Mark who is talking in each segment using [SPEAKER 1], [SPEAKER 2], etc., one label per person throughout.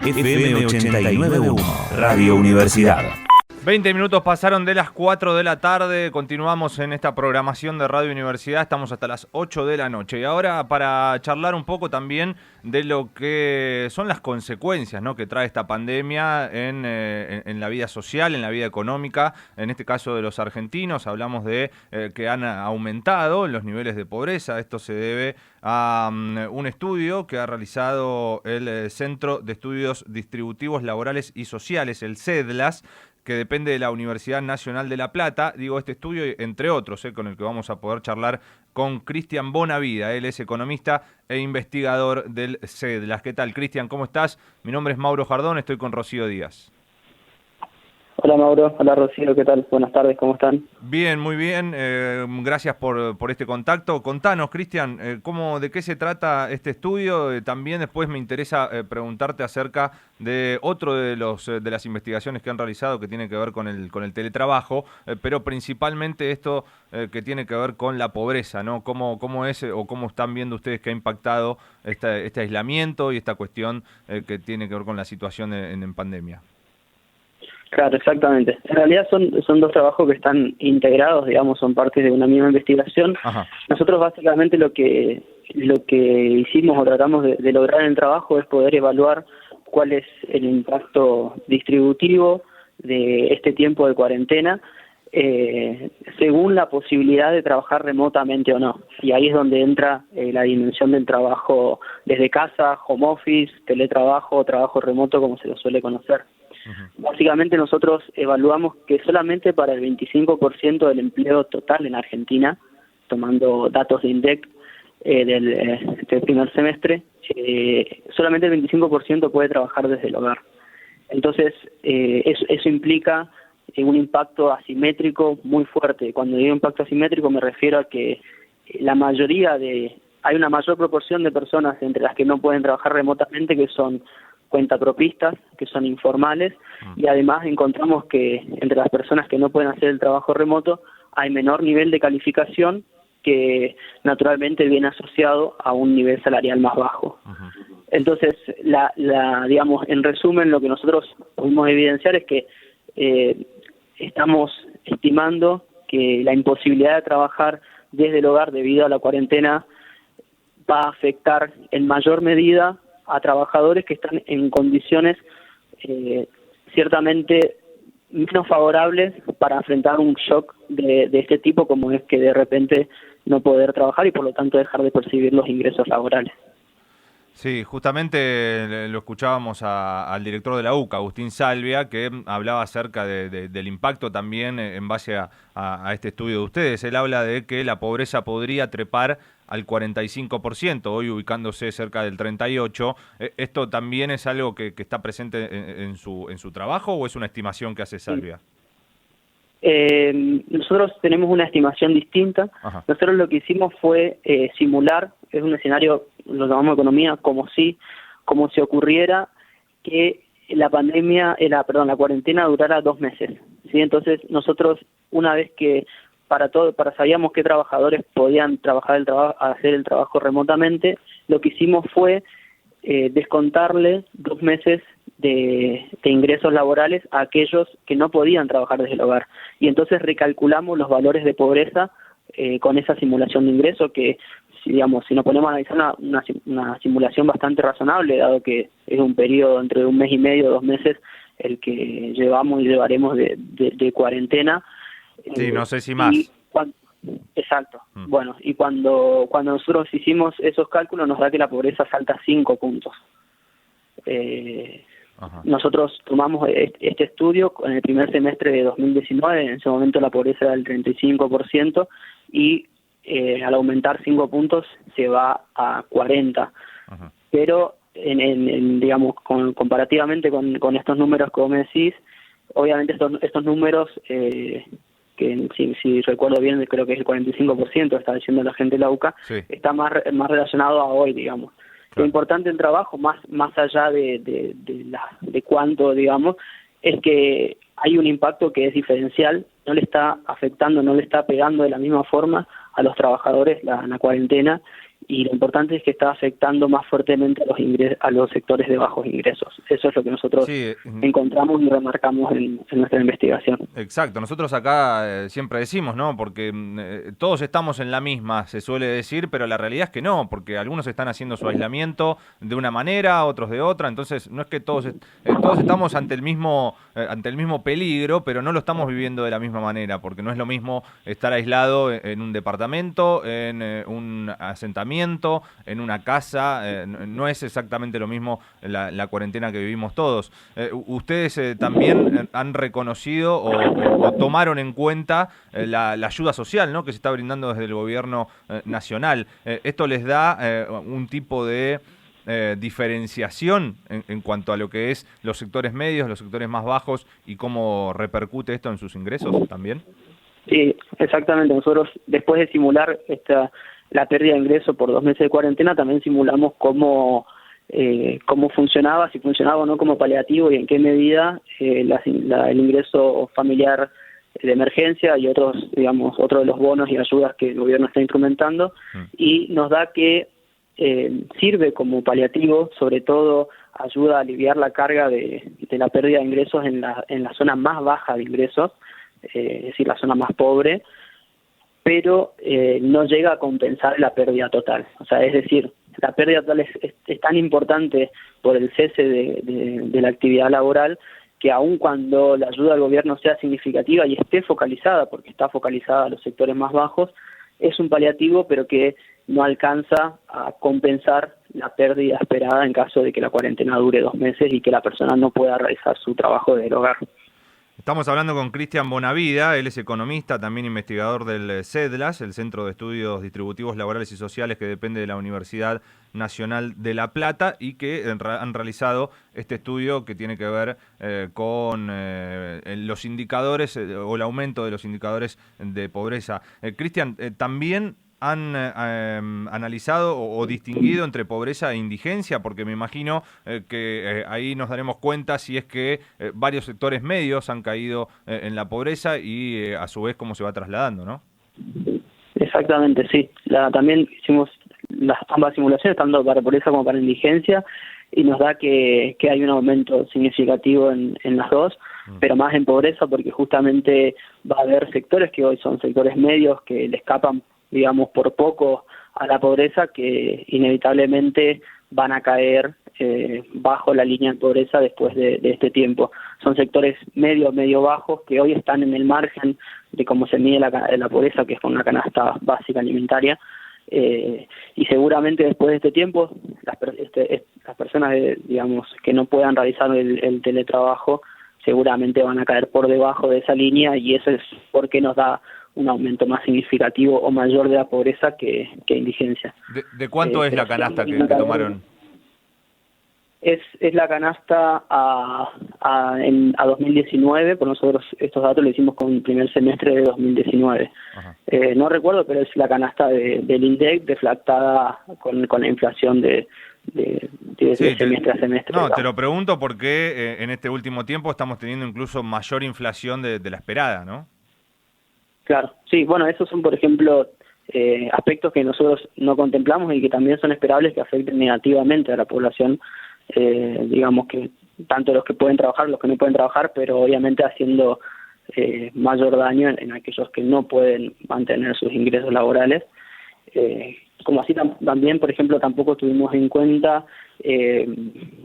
[SPEAKER 1] FM 89.1, Radio Universidad.
[SPEAKER 2] 20 minutos pasaron de las 4 de la tarde, continuamos en esta programación de Radio Universidad, estamos hasta las 8 de la noche. Y ahora para charlar un poco también de lo que son las consecuencias, ¿no?, que trae esta pandemia en la vida social, en la vida económica, en este caso de los argentinos, hablamos de que han aumentado los niveles de pobreza. Esto se debe a un estudio que ha realizado el Centro de Estudios Distributivos Laborales y Sociales, el CEDLAS, que depende de la Universidad Nacional de La Plata. Digo, este estudio, entre otros, con el que vamos a poder charlar con Cristian Bonavida. Él es economista e investigador del CEDLAS. ¿Qué tal, Cristian? ¿Cómo estás? Mi nombre es Mauro Jardón, estoy con Rocío Díaz.
[SPEAKER 3] Hola Mauro, hola Rocío, ¿qué tal? Buenas tardes, ¿cómo están?
[SPEAKER 2] Bien, muy bien, gracias por este contacto. Contanos, Cristian, ¿de qué se trata este estudio? También después me interesa preguntarte acerca de otro de las investigaciones que han realizado que tiene que ver con el teletrabajo, pero principalmente esto que tiene que ver con la pobreza, ¿no? ¿Cómo es o cómo están viendo ustedes que ha impactado este aislamiento y esta cuestión que tiene que ver con la situación en pandemia?
[SPEAKER 3] Claro, exactamente. En realidad son dos trabajos que están integrados, digamos, son partes de una misma investigación.
[SPEAKER 2] Ajá.
[SPEAKER 3] Nosotros básicamente lo que hicimos o tratamos de lograr en el trabajo es poder evaluar cuál es el impacto distributivo de este tiempo de cuarentena según la posibilidad de trabajar remotamente o no. Y ahí es donde entra la dimensión del trabajo desde casa, home office, teletrabajo, trabajo remoto, como se lo suele conocer. Básicamente nosotros evaluamos que solamente para el 25% del empleo total en Argentina, tomando datos de INDEC del primer semestre, solamente el 25% puede trabajar desde el hogar. Entonces, eso implica un impacto asimétrico muy fuerte. Cuando digo impacto asimétrico me refiero a que hay una mayor proporción de personas entre las que no pueden trabajar remotamente, que son cuentapropistas, que son informales, y además encontramos que entre las personas que no pueden hacer el trabajo remoto hay menor nivel de calificación que naturalmente viene asociado a un nivel salarial más bajo. Entonces, digamos, en resumen, lo que nosotros pudimos evidenciar es que estamos estimando que la imposibilidad de trabajar desde el hogar debido a la cuarentena va a afectar en mayor medida a trabajadores que están en condiciones ciertamente menos favorables para enfrentar un shock de este tipo, como es que de repente no poder trabajar y por lo tanto dejar de percibir los ingresos laborales.
[SPEAKER 2] Sí, justamente lo escuchábamos al director de la UCA, Agustín Salvia, que hablaba acerca del impacto también en base a este estudio de ustedes. Él habla de que la pobreza podría trepar al 45%, hoy ubicándose cerca del 38%. ¿Esto también es algo que está presente en su trabajo o es una estimación que hace Salvia?
[SPEAKER 3] Nosotros tenemos una estimación distinta. Ajá. Nosotros lo que hicimos fue simular, es un escenario, lo llamamos economía, como si ocurriera que la cuarentena durara 2 meses. ¿Sí? Entonces nosotros, una vez que sabíamos qué trabajadores podían hacer el trabajo remotamente, lo que hicimos fue descontarle 2 meses de ingresos laborales a aquellos que no podían trabajar desde el hogar. Y entonces recalculamos los valores de pobreza con esa simulación de ingreso que, si nos ponemos a analizar una simulación bastante razonable, dado que es un periodo entre 1 mes y medio, 2 meses, el que llevamos y llevaremos de cuarentena.
[SPEAKER 2] Sí, no sé si más.
[SPEAKER 3] Exacto. Bueno, y cuando nosotros hicimos esos cálculos nos da que la pobreza salta 5 puntos. Nosotros tomamos este estudio en el primer semestre de 2019, en ese momento la pobreza era del 35% y al aumentar 5 puntos se va a 40%. Pero digamos, comparativamente con estos números que vos me decís, obviamente estos números que si recuerdo bien, creo que es el 45%, está diciendo la gente de la UCA, sí, está más relacionado a hoy, digamos. Claro. Lo importante del trabajo, más allá de cuánto, digamos, es que hay un impacto que es diferencial, no le está afectando, no le está pegando de la misma forma a los trabajadores la cuarentena, y lo importante es que está afectando más fuertemente a los sectores de bajos ingresos. Eso es lo que nosotros encontramos y remarcamos en nuestra investigación.
[SPEAKER 2] Exacto, nosotros acá siempre decimos, ¿no? Porque todos estamos en la misma, se suele decir, pero la realidad es que no, porque algunos están haciendo su aislamiento de una manera, otros de otra, entonces no es que todos estamos ante el mismo peligro, pero no lo estamos viviendo de la misma manera, porque no es lo mismo estar aislado en un departamento, en un asentamiento, en una casa, no es exactamente lo mismo la cuarentena que vivimos todos. Ustedes también han reconocido o tomaron en cuenta la ayuda social, ¿no?, que se está brindando desde el gobierno nacional. Esto les da un tipo de diferenciación en cuanto a lo que es los sectores medios, los sectores más bajos y cómo repercute esto en sus ingresos también.
[SPEAKER 3] Sí, exactamente. Nosotros, después de simular la pérdida de ingreso por 2 meses de cuarentena, también simulamos cómo funcionaba, si funcionaba o no como paliativo y en qué medida el ingreso familiar de emergencia y otros de los bonos y ayudas que el gobierno está instrumentando, y nos da que sirve como paliativo, sobre todo ayuda a aliviar la carga de la pérdida de ingresos en la zona más baja de ingresos, es decir, la zona más pobre, pero no llega a compensar la pérdida total. O sea, es decir, la pérdida total es tan importante por el cese de la actividad laboral que aun cuando la ayuda del gobierno sea significativa y esté focalizada, porque está focalizada a los sectores más bajos, es un paliativo, pero que no alcanza a compensar la pérdida esperada en caso de que la cuarentena dure 2 meses y que la persona no pueda realizar su trabajo del hogar.
[SPEAKER 2] Estamos hablando con Cristian Bonavida, él es economista, también investigador del CEDLAS, el Centro de Estudios Distributivos Laborales y Sociales que depende de la Universidad Nacional de La Plata y que han realizado este estudio que tiene que ver con los indicadores o el aumento de los indicadores de pobreza. Cristian, también han analizado o distinguido entre pobreza e indigencia, porque me imagino que ahí nos daremos cuenta si es que varios sectores medios han caído en la pobreza y a su vez cómo se va trasladando, ¿no?
[SPEAKER 3] Exactamente, sí. También hicimos ambas simulaciones, tanto para pobreza como para indigencia, y nos da que hay un aumento significativo en las dos, pero más en pobreza porque justamente va a haber sectores que hoy son sectores medios que le escapan, digamos, por poco a la pobreza, que inevitablemente van a caer bajo la línea de pobreza después de este tiempo. Son sectores medio bajos que hoy están en el margen de cómo se mide la pobreza, que es con una canasta básica alimentaria, y seguramente después de este tiempo las personas digamos que no puedan realizar el teletrabajo seguramente van a caer por debajo de esa línea, y eso es porque nos da un aumento más significativo o mayor de la pobreza que indigencia.
[SPEAKER 2] ¿De cuánto es la canasta que tomaron?
[SPEAKER 3] Es la canasta a 2019, por nosotros estos datos lo hicimos con el primer semestre de 2019. No recuerdo, pero es la canasta del INDEC deflactada con la inflación de semestre a semestre.
[SPEAKER 2] No, te lo pregunto porque en este último tiempo estamos teniendo incluso mayor inflación de la esperada, ¿no?
[SPEAKER 3] Claro, sí, bueno, esos son, por ejemplo, aspectos que nosotros no contemplamos y que también son esperables que afecten negativamente a la población, digamos que tanto los que pueden trabajar, los que no pueden trabajar, pero obviamente haciendo mayor daño en aquellos que no pueden mantener sus ingresos laborales. Como así también, por ejemplo, tampoco tuvimos en cuenta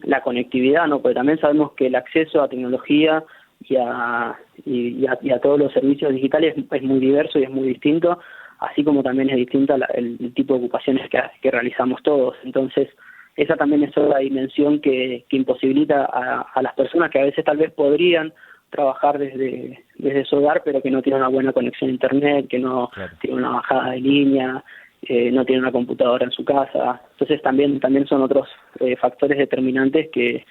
[SPEAKER 3] la conectividad, ¿no? Porque también sabemos que el acceso a tecnología y a todos los servicios digitales es muy diverso y es muy distinto, así como también es distinto el tipo de ocupaciones que realizamos todos. Entonces, esa también es otra dimensión que imposibilita a las personas que a veces tal vez podrían trabajar desde su hogar, pero que no tienen una buena conexión a internet, que no tienen una bajada de línea, no tienen una computadora en su casa. Entonces también son otros factores determinantes que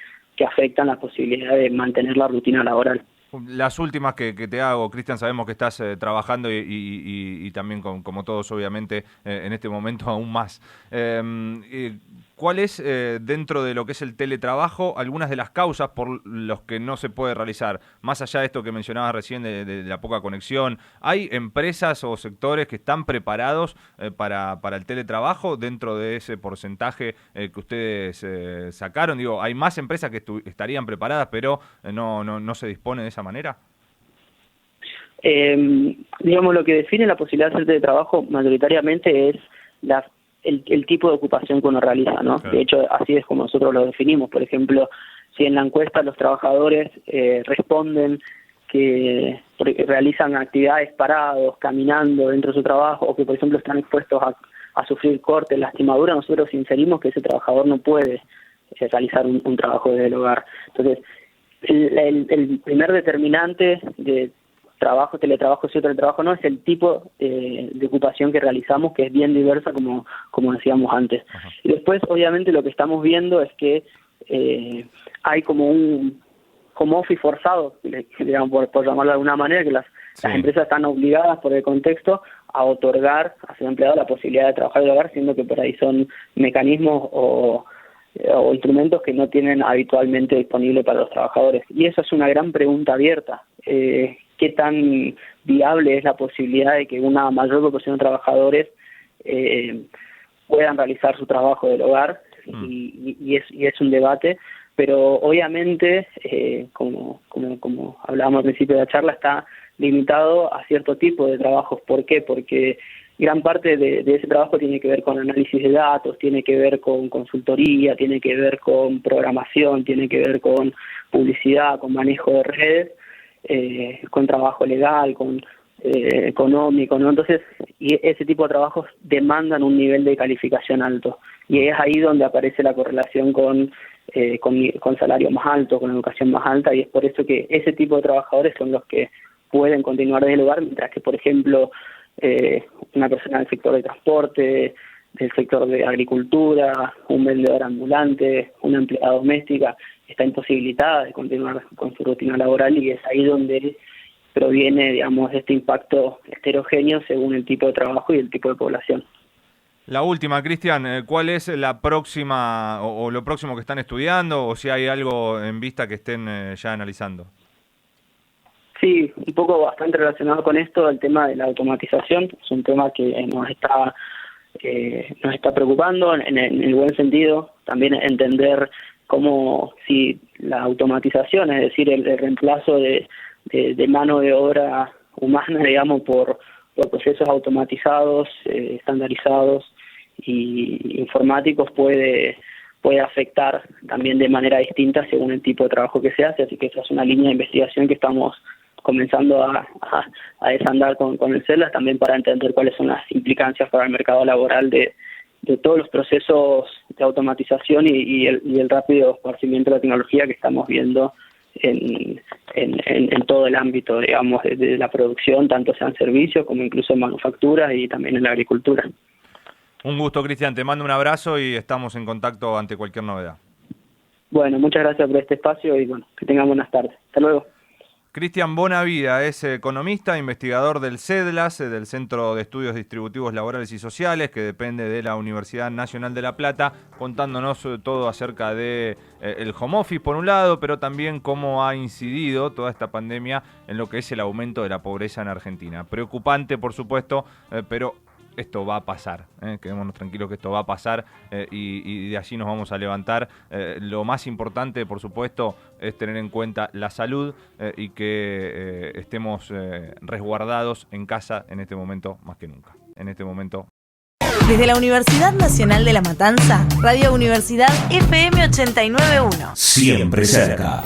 [SPEAKER 3] afectan la posibilidad de mantener la rutina laboral.
[SPEAKER 2] Las últimas que te hago, Cristian, sabemos que estás trabajando y también como todos, obviamente, en este momento aún más. ¿cuál es, dentro de lo que es el teletrabajo, algunas de las causas por los que no se puede realizar? Más allá de esto que mencionabas recién de la poca conexión, ¿hay empresas o sectores que están preparados para el teletrabajo dentro de ese porcentaje que ustedes sacaron? Digo, ¿hay más empresas que estarían preparadas pero no se dispone de esa manera?
[SPEAKER 3] Digamos, lo que define la posibilidad de hacer teletrabajo mayoritariamente es el tipo de ocupación que uno realiza, ¿no? Claro. De hecho, así es como nosotros lo definimos. Por ejemplo, si en la encuesta los trabajadores responden que realizan actividades parados, caminando dentro de su trabajo, o que, por ejemplo, están expuestos a sufrir cortes, lastimaduras, nosotros inferimos que ese trabajador no puede realizar un trabajo desde el hogar. Entonces, el primer determinante de teletrabajo sí o teletrabajo no, es el tipo de ocupación que realizamos, que es bien diversa, como decíamos antes. Ajá. Y después, obviamente, lo que estamos viendo es que hay como un home office forzado, digamos, por llamarlo de alguna manera, que las empresas están obligadas por el contexto a otorgar a su empleado la posibilidad de trabajar del hogar, siendo que por ahí son mecanismos o instrumentos que no tienen habitualmente disponible para los trabajadores. Y eso es una gran pregunta abierta. ¿Qué tan viable es la posibilidad de que una mayor proporción de trabajadores puedan realizar su trabajo del hogar? Y es un debate, pero obviamente, como hablábamos al principio de la charla, está limitado a cierto tipo de trabajos. ¿Por qué? Porque gran parte de ese trabajo tiene que ver con análisis de datos, tiene que ver con consultoría, tiene que ver con programación, tiene que ver con publicidad, con manejo de redes, con trabajo legal, con económico, ¿no? Entonces, y ese tipo de trabajos demandan un nivel de calificación alto, y es ahí donde aparece la correlación con salario más alto, con educación más alta, y es por eso que ese tipo de trabajadores son los que pueden continuar desde el hogar, mientras que, por ejemplo, una persona del sector de transporte, del sector de agricultura, un vendedor ambulante, una empleada doméstica, está imposibilitada de continuar con su rutina laboral, y es ahí donde proviene, digamos, este impacto heterogéneo según el tipo de trabajo y el tipo de población.
[SPEAKER 2] La última, Cristian, ¿cuál es la próxima o lo próximo que están estudiando, o si hay algo en vista que estén ya analizando?
[SPEAKER 3] Sí, un poco bastante relacionado con esto, el tema de la automatización. Es un tema que nos está preocupando en el buen sentido. También entender cómo, si la automatización, es decir, el reemplazo de mano de obra humana, digamos, por procesos automatizados, estandarizados y informáticos, puede afectar también de manera distinta según el tipo de trabajo que se hace. Así que esa es una línea de investigación que estamos comenzando a desandar con el CELAS, también para entender cuáles son las implicancias para el mercado laboral de todos los procesos de automatización y el rápido esparcimiento de la tecnología que estamos viendo en todo el ámbito, digamos, de la producción, tanto sean servicios como incluso en manufacturas y también en la agricultura.
[SPEAKER 2] Un gusto, Cristian, te mando un abrazo y estamos en contacto ante cualquier novedad.
[SPEAKER 3] Bueno, muchas gracias por este espacio y bueno, que tengan buenas tardes. Hasta luego.
[SPEAKER 2] Cristian Bonavida es economista, investigador del CEDLAS, del Centro de Estudios Distributivos Laborales y Sociales, que depende de la Universidad Nacional de La Plata, contándonos todo acerca de el home office por un lado, pero también cómo ha incidido toda esta pandemia en lo que es el aumento de la pobreza en Argentina. Preocupante, por supuesto, pero esto va a pasar, quedémonos tranquilos que esto va a pasar y de allí nos vamos a levantar. Lo más importante, por supuesto, es tener en cuenta la salud y que estemos resguardados en casa en este momento más que nunca. En este momento.
[SPEAKER 4] Desde la Universidad Nacional de La Matanza, Radio Universidad FM 89.1.
[SPEAKER 1] Siempre cerca.